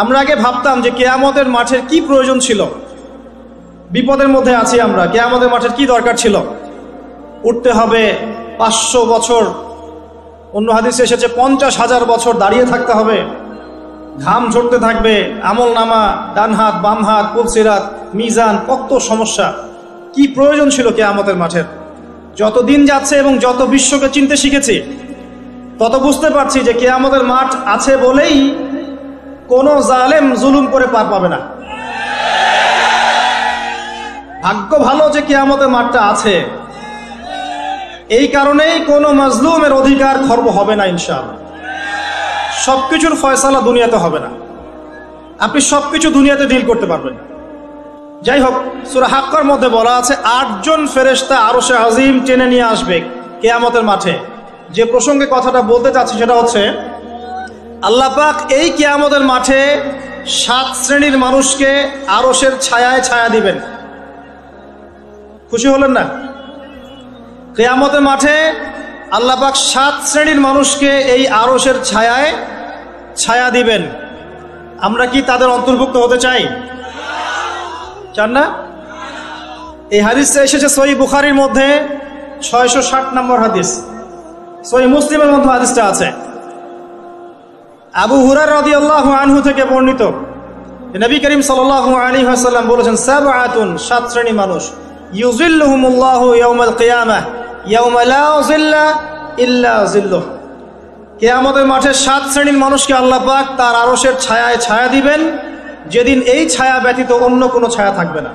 আমরা আগে ভাবতাম যে কিয়ামতের মাঠের কি প্রয়োজন ছিল, বিপদের মধ্যে আছি আমরা, কিয়ামতের মাঠের কি দরকার ছিল? উঠতে হবে 500 বছর, অন্য হাদিসে এসেছে 50,000 বছর দাঁড়িয়ে থাকতে হবে, ঘাম ঝরতে থাকবে, আমল নামা, ডান হাত বাম হাত, পুলসিরাত, মিজান, কত সমস্যা। কি প্রয়োজন ছিল কিয়ামতের মাঠের? যত দিন যাচ্ছে এবং যত বিশ্বকে চিনতে শিখেছি তত বুঝতে পারছি যে কিয়ামতের মাঠ আছে বলেই কোনো জালেম জুলুম করে পার পাবে না। ভাগ্য ভালো যে কিয়ামতের মাঠটা আছে, এই কারণেই কোনো মাজলুমের অধিকার খর্ব হবে না ইনশাআল্লাহ। সবকিছুর ফয়সালা দুনিয়াতে হবে না, আপনি সবকিছু দুনিয়াতে ডিল করতে পারবেন। যাই হোক, সূরা হাক্কার মধ্যে বলা আছে 8 জন ফেরেশতা আরশে আজিম টেনে নিয়ে আসবে কিয়ামতের মাঠে। যে প্রসঙ্গে কথাটা বলতে চাচ্ছি সেটা হচ্ছে, আল্লাহ পাক এই কিয়ামতের মাঠে 7 শ্রেণীর মানুষকে আরশের ছায়ায় ছায়া দিবেন। খুশি হলেন না? কিয়ামতের মাঠে আল্লাহ পাক 7 শ্রেণীর মানুষকে এই আরশের ছায়ায় ছায়া দিবেন। আমরা কি তাদের অন্তর্ভুক্ত হতে চাই? চান না? এই হাদিসে এসেছে সহিহ বুখারীর মধ্যে 660 নম্বর হাদিস, সহিহ মুসলিমের মধ্যে হাদিসটা আছে। আবু হুরায়রা রাদিয়াল্লাহু আনহু থেকে বর্ণিত, নবী করিম সাল্লাল্লাহু আলাইহি ওয়াসাল্লাম বলেছেন, সাবআতুন, 7 শ্রেণীর মানুষ, ইউযিল্লুহুমুল্লাহু ইয়াওমাল কিয়ামাহ ইয়াওমা লা যিল্লা ইল্লা যিল্লুহ। কিয়ামতের মাঠে 7 শ্রেণীর মানুষকে আল্লাহ পাক তার আরশের ছায়ায় ছায়া দিবেন, যেদিন এই ছায়া ব্যতীত অন্য কোনো ছায়া থাকবে না।